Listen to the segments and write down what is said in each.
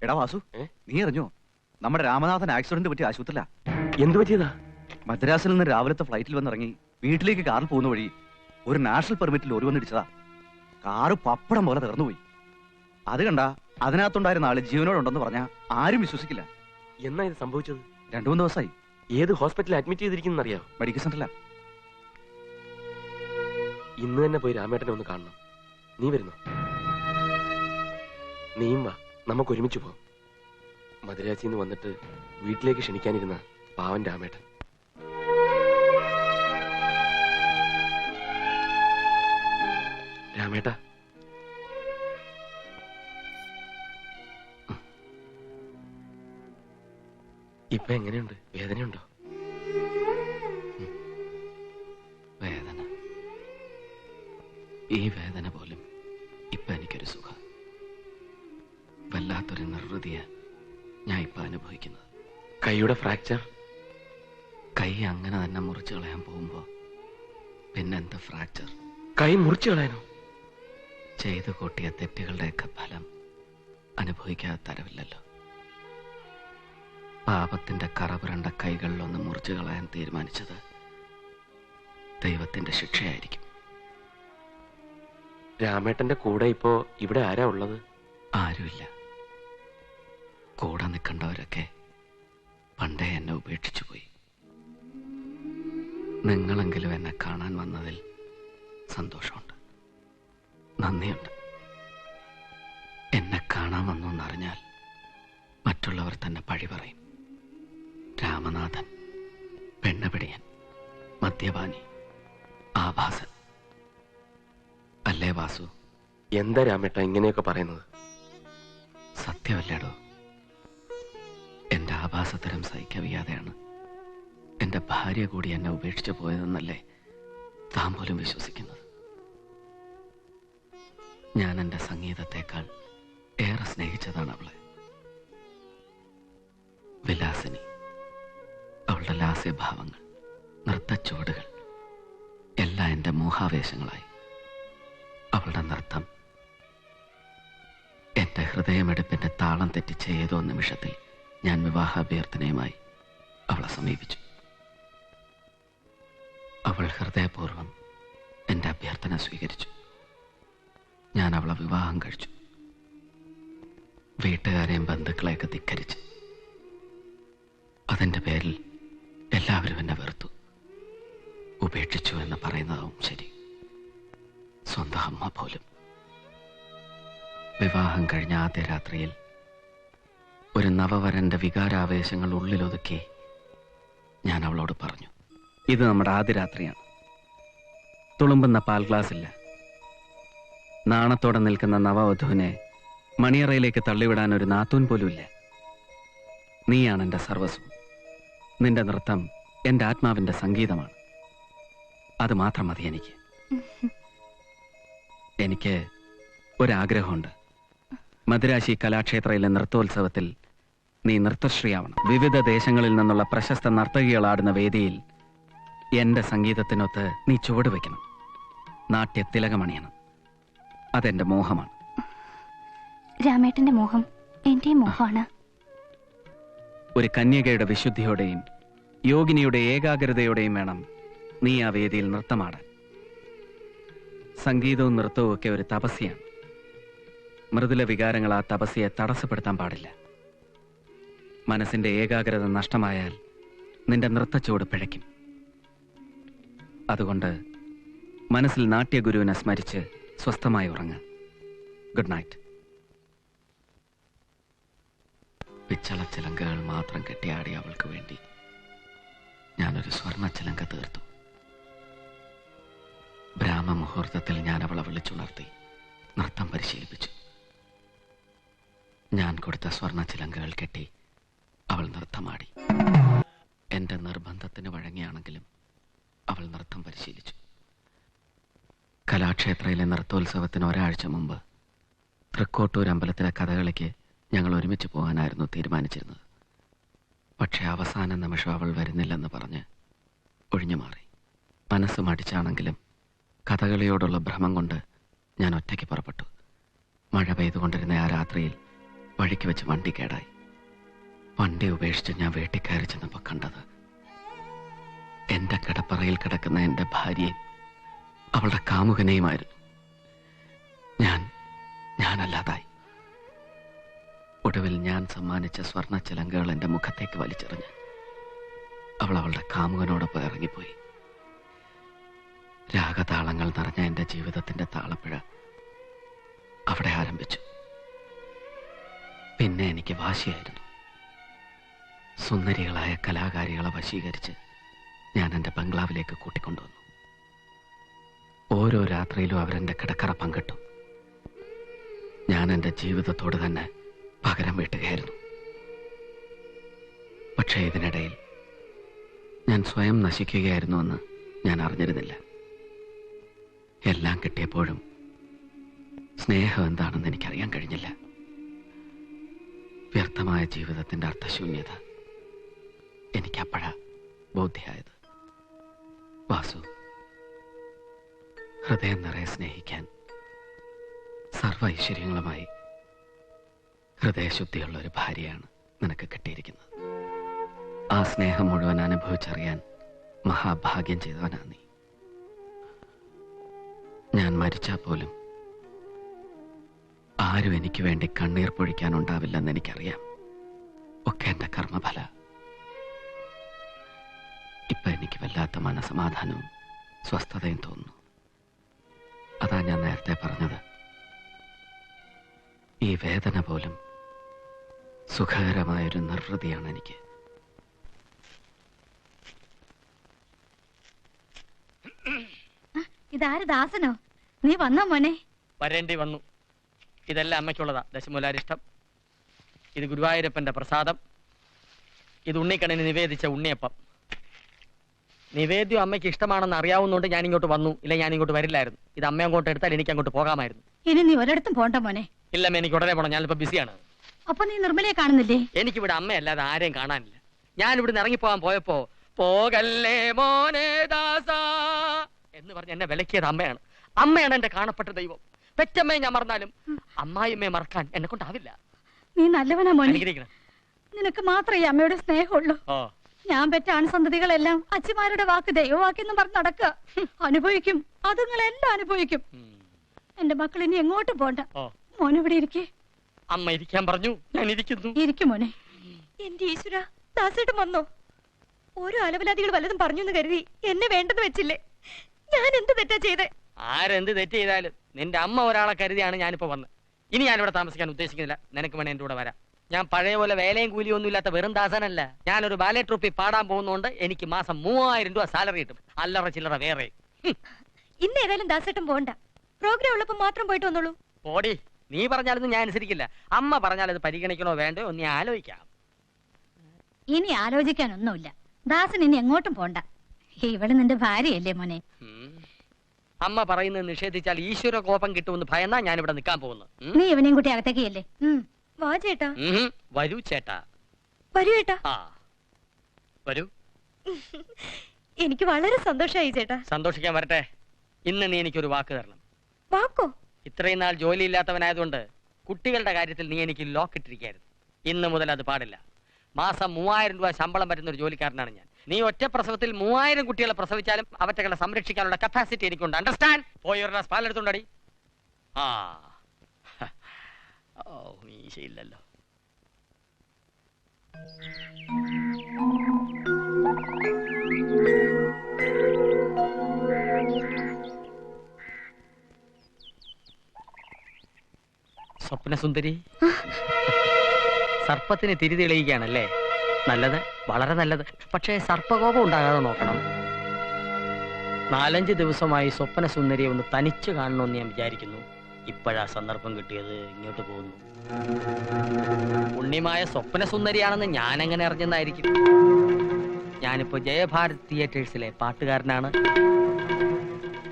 എടാ വാസു, നീ അറിഞ്ഞോ നമ്മുടെ രാമനാഥൻ ആക്സിഡന്റ് പറ്റി ആശുപത്രിയിലാ? എന്ത് പറ്റിയതാ? മദ്രാസിൽ നിന്ന് രാവിലത്തെ ഫ്ലൈറ്റിൽ വന്നിറങ്ങി വീട്ടിലേക്ക് കാറിൽ പോകുന്ന വഴി ഒരു നാഷണൽ പെർമിറ്റിൽ ഒരു വന്നിടിച്ചതാ. കാറ് പപ്പടം പോലെ തീർന്നുപോയി. അത് കണ്ട അതിനകത്തുണ്ടായിരുന്ന ആള് ജീവനോടുണ്ടെന്ന് പറഞ്ഞാ ആരും വിശ്വസിക്കില്ല. എന്നാ ഇത് സംഭവിച്ചത്? 2-3 ദിവസമായി. ഏത് ഹോസ്പിറ്റലിൽ അഡ്മിറ്റ് ചെയ്തിരിക്കുന്ന അറിയാം? മെഡിക്കൽ സെന്ററിലാ. ഇന്ന് തന്നെ പോയി രാമേട്ടനെ ഒന്ന് കാണണം. നീ വരുന്നു? നീയും വാ, നമുക്ക് ഒരുമിച്ച് പോവാം. മദ്രാസിന്ന് വന്നിട്ട് വീട്ടിലേക്ക് ക്ഷണിക്കാനിരുന്ന പാവൻ രാമേട്ടൻ. രാമേട്ട, ഇപ്പൊ എങ്ങനെയുണ്ട്? വേദനയുണ്ടോ? വേദന, ഈ വേദന പോലും ഇപ്പൊ എനിക്കൊരു സുഖം. വല്ലാത്തൊരു നിർവൃതിയ ഞാൻ ഇപ്പൊ അനുഭവിക്കുന്നത്. കൈയുടെ ഫ്രാക്ചർ? കൈ അങ്ങനെ തന്നെ മുറിച്ചു കളയാൻ പോകുമ്പോ പിന്നെന്ത് ഫ്രാക്ചർ? കൈ മുറിച്ചു കളയാനോ? ചെയ്തു കൂട്ടിയ തെറ്റുകളുടെയൊക്കെ ഫലം അനുഭവിക്കാതെ തരവില്ലല്ലോ. പാപത്തിന്റെ കറപുരണ്ട കൈകളിലൊന്ന് മുറിച്ചു കളയാൻ തീരുമാനിച്ചത് ദൈവത്തിന്റെ ശിക്ഷയായിരിക്കും. രാമേട്ടന്റെ കൂടെ ഇപ്പോ ഇവിടെ ആരാ ഉള്ളത്? ആരുമില്ല. കൂടെ നിൽക്കേണ്ടവരൊക്കെ പണ്ടേ എന്നെ ഉപേക്ഷിച്ചു പോയി. നിങ്ങളെങ്കിലും എന്നെ കാണാൻ വന്നതിൽ സന്തോഷമുണ്ട്, നന്ദിയുണ്ട്. എന്നെ കാണാൻ വന്നു എന്നറിഞ്ഞാൽ മറ്റുള്ളവർ തന്നെ പഴി പറയും. രാമനാഥൻ, പെണ്ണുപിടിയൻ, മദ്യപാനി, ആഭാസൻ. അല്ലേ വാസു? എന്താ രാമേട്ട ഇങ്ങനെയൊക്കെ പറയുന്നത്? സത്യമല്ലേടോ? എന്റെ ആഭാസത്തരം സഹിക്കവയ്യാതെയാണ് എന്റെ ഭാര്യ കൂടി എന്നെ ഉപേക്ഷിച്ചു പോയതെന്നല്ലേ താൻ പോലും വിശ്വസിക്കുന്നത്? ഞാൻ എന്റെ സംഗീതത്തെക്കാൾ ഏറെ സ്നേഹിച്ചതാണ് അവളെ. വിലാസിനി, അവളുടെ ലാസ്യഭാവങ്ങൾ, നൃത്തച്ചുവടുകൾ എല്ലാം എന്റെ മോഹാവേശങ്ങളായി. അവളുടെ നൃത്തം എന്റെ ഹൃദയമെടുപ്പിന്റെ താളം തെറ്റിച്ച ഏതോ നിമിഷത്തിൽ ഞാൻ വിവാഹാഭ്യർത്ഥനയുമായി അവളെ സമീപിച്ചു. അവൾ ഹൃദയപൂർവ്വം എന്റെ അഭ്യർത്ഥന സ്വീകരിച്ചു. ഞാൻ അവളെ വിവാഹം കഴിച്ചു. വീട്ടുകാരെയും ബന്ധുക്കളെയൊക്കെ ധിക്കരിച്ച്. അതിന്റെ പേരിൽ എല്ലാവരും എന്നെ വെറുത്തു, ഉപേക്ഷിച്ചു എന്ന് പറയുന്നതാവും ശരി. സ്വന്തം അമ്മ പോലും. വിവാഹം കഴിഞ്ഞ ആദ്യ രാത്രിയിൽ ഒരു നവവരന്റെ വികാരാവേശങ്ങൾ ഉള്ളിലൊതുക്കി ഞാൻ അവളോട് പറഞ്ഞു, ഇത് നമ്മുടെ ആദ്യ രാത്രിയാണ്. തുളുമ്പുന്ന പാൽ ഗ്ലാസ് ഇല്ല. നാണത്തോടെ നിൽക്കുന്ന നവവധുവിനെ മണിയറയിലേക്ക് തള്ളിവിടാൻ ഒരു നാത്തൂൻ പോലുമില്ല. നീയാണ് എൻ്റെ സർവസ്വം. നിന്റെ നൃത്തം എൻ്റെ ആത്മാവിൻ്റെ സംഗീതമാണ്. അത് മാത്രം മതി എനിക്ക്. എനിക്ക് ഒരാഗ്രഹമുണ്ട്. മദുരാശി കലാക്ഷേത്രയിലെ നൃത്തോത്സവത്തിൽ നീ നൃത്തശ്രീയാവണം. വിവിധ ദേശങ്ങളിൽ നിന്നുള്ള പ്രശസ്ത നർത്തകികളാടുന്ന വേദിയിൽ എന്റെ സംഗീതത്തിനൊത്ത് നീ ചുവട് വയ്ക്കണം. നാട്യ തിലകമണിയണം. അതെന്റെ മോഹമാണ്. രാമേട്ടന്റെ മോഹം എന്റെയും മോഹമാണ്. ഒരു കന്യകയുടെ വിശുദ്ധിയോടെയും യോഗിനിയുടെ ഏകാഗ്രതയോടെയും വേണം നീ ആ വേദിയിൽ നൃത്തമാടാൻ. സംഗീതവും നൃത്തവും ഒക്കെ ഒരു തപസ്യാണ്. മൃദുല വികാരങ്ങൾ ആ തപസ്യയെ തടസ്സപ്പെടുത്താൻ പാടില്ല. മനസ്സിന്റെ ഏകാഗ്രത നഷ്ടമായാൽ നിന്റെ നൃത്തച്ചുവട് പിഴയ്ക്കും. അതുകൊണ്ട് മനസ്സിൽ നാട്യഗുരുവിനെ സ്മരിച്ച് സ്വസ്ഥമായി ഉറങ്ങുക. Good night. പിച്ചളച്ചിലങ്കകൾ മാത്രം കെട്ടിയാടി അവൾക്ക് വേണ്ടി ഞാനൊരു സ്വർണ്ണച്ചിലങ്ക തീർത്തു. ബ്രാഹ്മമുഹൂർത്തത്തിൽ ഞാൻ അവളെ വിളിച്ചുണർത്തി നൃത്തം പരിശീലിപ്പിച്ചു. ഞാൻ കൊടുത്ത സ്വർണ്ണച്ചിലങ്കകൾ കെട്ടി അവൾ നൃത്തമാടി. എന്റെ നിർബന്ധത്തിന് വഴങ്ങിയാണെങ്കിലും അവൾ നൃത്തം പരിശീലിച്ചു. കലാക്ഷേത്രയിലെ നൃത്തോത്സവത്തിന് ഒരാഴ്ച മുമ്പ് തൃക്കോട്ടൂർ അമ്പലത്തിലെ കഥകളിക്ക് ഞങ്ങൾ ഒരുമിച്ച് പോകാനായിരുന്നു തീരുമാനിച്ചിരുന്നത്. പക്ഷെ അവസാന നിമിഷം അവൾ വരുന്നില്ലെന്ന് പറഞ്ഞ് ഒഴിഞ്ഞു മാറി. മനസ്സ് മടിച്ചാണെങ്കിലും കഥകളിയോടുള്ള ഭ്രമം കൊണ്ട് ഞാൻ ഒറ്റയ്ക്ക് പുറപ്പെട്ടു. മഴ പെയ്തുകൊണ്ടിരുന്ന ആ രാത്രിയിൽ വഴിക്ക് വെച്ച് വണ്ടി കേടായി. വണ്ടി ഉപേക്ഷിച്ച് ഞാൻ വീട്ടിൽ കയറി ചെന്നപ്പോൾ കണ്ടത് എന്റെ കിടപ്പറയിൽ കിടക്കുന്ന എന്റെ ഭാര്യയും അവളുടെ കാമുകനെയുമായിരുന്നു. ഞാനല്ലാതായി. ഒടുവിൽ ഞാൻ സമ്മാനിച്ച സ്വർണ്ണ ചിലങ്കകൾ എന്റെ മുഖത്തേക്ക് വലിച്ചെറിഞ്ഞ് അവളുടെ കാമുകനോടൊപ്പം ഇറങ്ങിപ്പോയി. രാഗതാളങ്ങൾ നിറഞ്ഞ എന്റെ ജീവിതത്തിന്റെ താളപ്പിഴ അവിടെ ആരംഭിച്ചു. പിന്നെ എനിക്ക് വാശിയായിരുന്നു. സുന്ദരികളായ കലാകാരികളെ വശീകരിച്ച് ഞാൻ എന്റെ ബംഗ്ലാവിലേക്ക് കൂട്ടിക്കൊണ്ടുവന്നു. ഓരോ രാത്രിയിലും അവരെന്റെ കിടക്കറ പങ്കിട്ടു. ഞാൻ എന്റെ ജീവിതത്തോട് തന്നെ പകരം വീട്ടുകയായിരുന്നു. പക്ഷേ ഇതിനിടയിൽ ഞാൻ സ്വയം നശിക്കുകയായിരുന്നുവെന്ന് ഞാൻ അറിഞ്ഞിരുന്നില്ല. എല്ലാം കിട്ടിയപ്പോഴും സ്നേഹം എന്താണെന്ന് എനിക്കറിയാൻ കഴിഞ്ഞില്ല. വ്യർത്ഥമായ ജീവിതത്തിന്റെ അർത്ഥശൂന്യത എനിക്കപ്പോഴാ ബോധ്യമായത്. വാസു, ഹൃദയം നിറയെ സ്നേഹിക്കാൻ സർവ ഐശ്വര്യങ്ങളുമായി ഹൃദയശുദ്ധിയുള്ള ഒരു ഭാര്യയാണ് നിനക്ക് കിട്ടിയിരിക്കുന്നത്. ആ സ്നേഹം മുഴുവൻ അനുഭവിച്ചറിയാൻ മഹാഭാഗ്യം ചെയ്തവനാ നീ. ഞാൻ മരിച്ചാൽ പോലും ആരും എനിക്ക് വേണ്ടി കണ്ണീർ പൊഴിക്കാനുണ്ടാവില്ലെന്ന് എനിക്കറിയാം. ഒക്കെ എന്റെ കർമ്മഫല. ഇപ്പൊ എനിക്ക് വല്ലാത്ത മനസമാധാനവും സ്വസ്ഥതയും തോന്നുന്നു. അതാ ഞാൻ നേരത്തെ പറഞ്ഞത്, ഈ വേദന പോലും സുഖകരമായൊരു നിർവൃതിയാണ് എനിക്ക്. ഇതാര് ദാസനോ? നീ വന്നോ മോനെ? വരേണ്ടി വന്നു. ഇതെല്ലാം അമ്മയ്ക്കുള്ളതാ. ദശമൂലാരിഷ്ടം, ഇത് ഗുരുവായൂരപ്പന്റെ പ്രസാദം, ഇത് ഉണ്ണിക്കണ്ണന് നിവേദിച്ച ഉണ്ണിയപ്പം. നിവേദ്യം അമ്മയ്ക്ക് ഇഷ്ടമാണെന്ന് അറിയാവുന്നതുകൊണ്ട് ഞാൻ ഇങ്ങോട്ട് വന്നു. ഇല്ല, ഞാൻ ഇങ്ങോട്ട് വരില്ലായിരുന്നു. ഇത് അമ്മ അങ്ങോട്ട് എടുത്താൽ എനിക്ക് അങ്ങോട്ട് പോകാമായിരുന്നു. ഇനി നീ ഒരിടത്തും പോണ്ട മോനെ. ഇല്ലമ്മ, എനിക്ക് ഉടനെ പോണം. ഞാനിപ്പോ ബിസിയാണ്. അപ്പൊ നീ നിർമ്മലയെ കാണുന്നില്ലേ? എനിക്കിവിടെ അമ്മയല്ലാതെ ആരെയും കാണാനില്ല. ഞാൻ ഇവിടുന്ന് ഇറങ്ങിപ്പോകാൻ പോയപ്പോ പോകല്ലേ മോനെ ദാസ എന്ന് പറഞ്ഞ് എന്നെ വിലക്കിയത് അമ്മയാണ്. അമ്മയാണ് എന്റെ കാണപ്പെട്ട ദൈവം. പെറ്റമ്മയെ ഞാൻ മറന്നാലും അമ്മായിമ്മയെ മറക്കാൻ എന്നെ കൊണ്ടാവില്ല. നീ നല്ലവനാ മോനെ. അനുഗ്രഹിക്കണം. നിനക്ക് മാത്രമേ ഈ അമ്മയുടെ സ്നേഹമുള്ളൂ. ഞാൻ പെറ്റ ആൺസന്തതികളെല്ലാം അച്ഛമാരുടെ വാക്ക് ദൈവവാക്കെന്ന് പറഞ്ഞ് നടക്കുക. അനുഭവിക്കും, അതുങ്ങളെല്ലാം അനുഭവിക്കും. എന്റെ മക്കൾ ഇനി എങ്ങോട്ടും പോണ്ട. മോനിവിടെ ഇരിക്കേ. അമ്മ ഇരിക്കാൻ പറഞ്ഞു, ഞാൻ ഇരിക്കുന്നു. ഇരിക്കും മോനെ. എന്റെ ഈശ്വര, ദാസേട്ടൻ വന്നോ? ഓരോ അലവലാദികൾ വല്ലതും പറഞ്ഞു എന്ന് കരുതി എന്നെ വേണ്ടെന്ന് വെച്ചില്ലേ? ഞാൻ എന്ത് തെറ്റാ ചെയ്തേ? ആരെന്ത് തെറ്റ് ചെയ്താലും നിന്റെ അമ്മ ഒരാളെ കരുതിയാണ് ഞാനിപ്പോ വന്നത്. ഇനി ഞാനിവിടെ താമസിക്കാൻ ഉദ്ദേശിക്കുന്നില്ല. നിനക്ക് വേണേ എന്റെ കൂടെ വരാം. ഞാൻ പഴയ പോലെ വേലയും കൂലിയും ഒന്നും ഇല്ലാത്ത വെറും ദാസനല്ല. ഞാനൊരു ബാലെ ട്രൂപ്പിൽ പാടാൻ പോകുന്നതുകൊണ്ട് എനിക്ക് മാസം 3000 രൂപ സാലറി കിട്ടും. അല്ലറ ചില്ലറ വേറെ. ഇന്ന് ഏതായാലും ദാസേട്ടൻ പോണ്ട. പ്രോഗ്രാം ഉള്ളപ്പോ മാത്രം പോയിട്ട് വന്നോളൂ. പോടി, നീ പറഞ്ഞാലൊന്നും ഞാൻ അനുസരിക്കില്ല. അമ്മ പറഞ്ഞാൽ അത് പരിഗണിക്കണോ വേണ്ടോ ഒന്ന് ആലോചിക്കാം. ഇനി ആലോചിക്കാനൊന്നുമില്ല. ദാസൻ ഇനി എങ്ങോട്ടും പോണ്ട. ഇവിടെ നിന്റെ ഭാര്യയല്ലേ മോനെ? അമ്മ പറയുന്നത് നിഷേധിച്ചാൽ ഈശ്വര കോപം കിട്ടുമെന്ന് ഭയന്നാ ഞാൻ ഇവിടെ നിൽക്കാൻ പോകുന്നത്. നീ ഇവനെയും കൂട്ടി അകത്തേക്കല്ലേ? വാ ചേട്ടാ. വരൂ ചേട്ടാ. വരൂ ചേട്ടാ. ആ വരൂ. എനിക്ക് വളരെ സന്തോഷമായി ചേട്ടാ. സന്തോഷിക്കാൻ വരട്ടെ. ഇന്ന് നീ എനിക്കൊരു വാക്ക് തരണം. വാക്കോ? ഇത്രയും നാൾ ജോലി ഇല്ലാത്തവനായതുകൊണ്ട് കുട്ടികളുടെ കാര്യത്തിൽ നീ എനിക്ക് ലോക്ക് ഇട്ടിരിക്കായിരുന്നു. ഇന്ന് മുതൽ അത് പാടില്ല. മാസം 3000 രൂപ ശമ്പളം പറ്റുന്ന ഒരു ജോലിക്കാരനാണ് ഞാൻ. നീ ഒറ്റ പ്രസവത്തിൽ 3000 കുട്ടികളെ പ്രസവിച്ചാലും അവറ്റകളെ സംരക്ഷിക്കാനുള്ള കപ്പാസിറ്റി എനിക്കുണ്ട്. അണ്ടർസ്റ്റാൻഡ്? പോയി ഒരു ഗ്ലാസ് പാലെടുത്തുണ്ടടി. ആ ഓ മീശയില്ലല്ലോ. സ്വപ്നസുന്ദരി, സർപ്പത്തിന് തിരി തെളിയുകയാണല്ലേ? നല്ലത്, വളരെ നല്ലത്. പക്ഷേ സർപ്പകോപം ഉണ്ടാകാതെ നോക്കണം. 4-5 ദിവസമായി സ്വപ്നസുന്ദരിയെ ഒന്ന് തനിച്ച് കാണണമെന്ന് ഞാൻ വിചാരിക്കുന്നു. ഇപ്പോഴാ സന്ദർഭം കിട്ടിയത്. ഇങ്ങോട്ട് പോകുന്നു. പുണ്യമായ സ്വപ്നസുന്ദരിയാണെന്ന് ഞാൻ എങ്ങനെ അറിഞ്ഞെന്നായിരിക്കും? ഞാനിപ്പോ ജയഭാരത് തിയേറ്റേഴ്സിലെ പാട്ടുകാരനാണ്.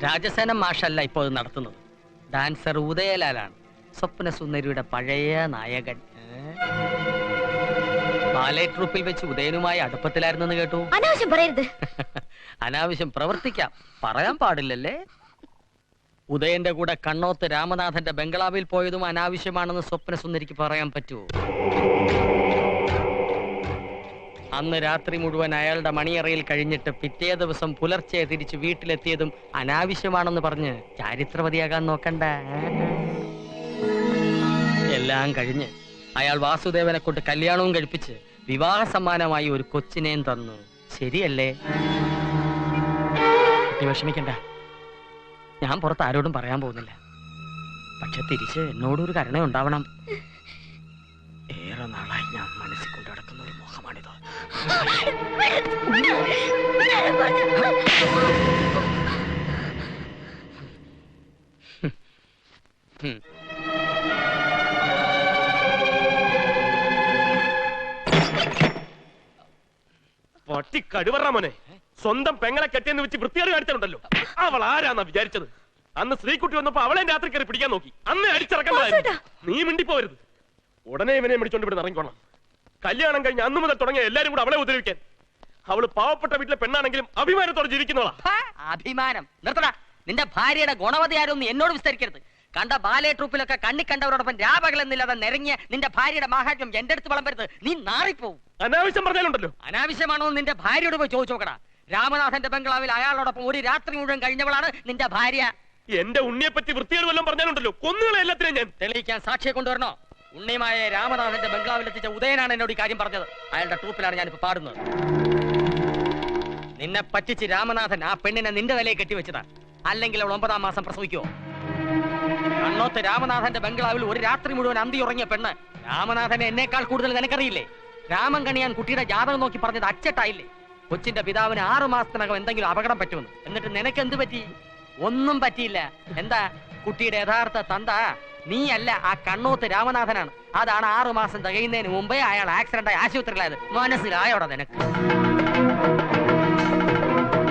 രാജസേന മാഷല്ല ഇപ്പോൾ അത് നടത്തുന്നത്. ഡാൻസർ ഉദയലാലാണ് സ്വപ്നസുന്ദരിയുടെ പഴയ നായകൻ. ബാലെ ട്രൂപ്പിൽ വെച്ച് ഉദയനുമായി അടുപ്പത്തിലായിരുന്നെന്ന് കേട്ടു. അനാവശ്യം പറയരുത്. അനാവശ്യം പ്രവർത്തിക്കാം, പറയാൻ പാടില്ലല്ലേ? ഉദയന്റെ കൂടെ കണ്ണോത്ത് രാമനാഥന്റെ ബംഗ്ലാവിൽ പോയതും അനാവശ്യമാണെന്ന് സ്വപ്ന സുന്ദരിക്ക് പറയാൻ പറ്റുമോ? അന്ന് രാത്രി മുഴുവൻ അയാളുടെ മണിയറയിൽ കഴിഞ്ഞിട്ട് പിറ്റേ ദിവസം പുലർച്ചെ തിരിച്ച് വീട്ടിലെത്തിയതും അനാവശ്യമാണെന്ന് പറഞ്ഞ് ചാരിത്രവതിയാകാൻ നോക്കണ്ട. എല്ലാം കഴിഞ്ഞ് അയാൾ വാസുദേവനെ കൊണ്ട് കല്യാണവും കഴിപ്പിച്ച് വിവാഹ സമ്മാനമായി ഒരു കൊച്ചിനെയും തന്നു. ശരിയല്ലേ? കുട്ടി വിഷമിക്കണ്ട, ഞാൻ പുറത്ത് ആരോടും പറയാൻ പോകുന്നില്ല. പക്ഷെ തിരിച്ച് എന്നോടൊരു കരുണ ഉണ്ടാവണം. ഏറെ നാളായി ഞാൻ മനസ്സിൽ കൊണ്ടു നടക്കുന്ന ഒരു മോഹമാണിത്. പട്ടി കടുവറ മോനെ, സ്വന്തം പെങ്ങളെ കെട്ടിയെന്ന് വെച്ച് വൃത്തിയാട് കാണിച്ചിട്ടുണ്ടല്ലോ. അവൾ ആരാന്നാ വിചാരിച്ചത്? അന്ന് ശ്രീകുട്ടി വന്നപ്പോ അവളെ രാത്രി കയറി പിടിക്കാൻ നോക്കി. അന്ന് അടിച്ചിറക്കണ്ടായിരുന്നു. നീ മിണ്ടിപ്പോവരുത്. ഉടനെ ഇവനെ പിടിച്ചോണ്ട് ഇവിടെ ഇറങ്ങിക്കോണം. കല്യാണം കഴിഞ്ഞ് അന്ന് മുതൽ തുടങ്ങിയ എല്ലാരും കൂടെ അവളെ ഉപദ്രവിക്കാൻ. അവള് പാവപ്പെട്ട വീട്ടിലെ പെണ്ണാണെങ്കിലും അഭിമാനത്തോടെ ജീവിക്കുന്നവളാ. അഭിമാനം നിർത്തടാ. നിന്റെ ഭാര്യയുടെ ഗുണവതി ആരൊന്നും എന്നോട് വിസ്തരിക്കരുത്. കണ്ട ബാലെ ട്രൂപ്പിലൊക്കെ കണ്ണി കണ്ടവരോടൊപ്പം രാപകലെന്നില്ലാതെ നിറങ്ങിയ നിന്റെ ഭാര്യയുടെ മാഹാത്മ്യം എന്റെ അടുത്ത് വിളമ്പരുത്. നീ നാറിപ്പോവും. അനാവശ്യം പറഞ്ഞാലുണ്ടല്ലോ. അനാവശ്യമാണോ നിന്റെ ഭാര്യയോട് പോയി ചോദിച്ചു നോക്കടാ. രാമനാഥന്റെ ബംഗ്ലാവിൽ അയാളോടൊപ്പം ഒരു രാത്രി മുഴുവൻ കഴിഞ്ഞവളാണ് നിന്റെ ഭാര്യ. എന്റെ ഉണ്ണിയെ പറ്റി വൃത്തിയോട് വല്ലതും പറഞ്ഞാലുണ്ടല്ലോ കൊന്നുകളെ എല്ലാത്തിനും ഞാൻ. തെളിയിക്കാൻ സാക്ഷിയെ കൊണ്ടുവരണോ? ഉണ്ണിമായ രാമനാഥന്റെ ബംഗ്ലാവിൽ എത്തിച്ച ഉദയനാണ് എന്നോട് ഈ കാര്യം പറഞ്ഞത്. അയാളുടെ ട്രൂപ്പിലാണ് ഞാനിപ്പോ പാടുന്നത്. നിന്നെ പറ്റിച്ച് രാമനാഥൻ ആ പെണ്ണിനെ നിന്റെ തലയെ കെട്ടിവെച്ചതാ. അല്ലെങ്കിൽ അവൾ 9-ാം മാസം പ്രസവിക്കുവോ? കണ്ണോത്ത് രാമനാഥന്റെ ബംഗ്ലാവിൽ ഒരു രാത്രി മുഴുവൻ അന്തി ഉറങ്ങിയ പെണ്ണ്. രാമനാഥനെ എന്നേക്കാൾ കൂടുതൽ നിനക്കറിയില്ലേ? രാമൻ കണിയാൻ കുട്ടിയുടെ ജാതകം നോക്കി പറഞ്ഞത് അച്ചട്ടായില്ലേ? കൊച്ചിന്റെ പിതാവിന് 6 മാസത്തിനകം എന്തെങ്കിലും അപകടം പറ്റുമെന്ന്. എന്നിട്ട് നിനക്ക് എന്ത് പറ്റി? ഒന്നും പറ്റിയില്ല. എന്താ? കുട്ടിയുടെ യഥാർത്ഥ തന്ത നീയല്ല, ആ കണ്ണോത്ത് രാമനാഥനാണ്. അതാണ് 6 മാസം തികയുന്നതിന് മുമ്പേ അയാൾ ആക്സിഡന്റ് ആയി ആശുപത്രിയിലായത്. മനസ്സിലായോടാ നിനക്ക്?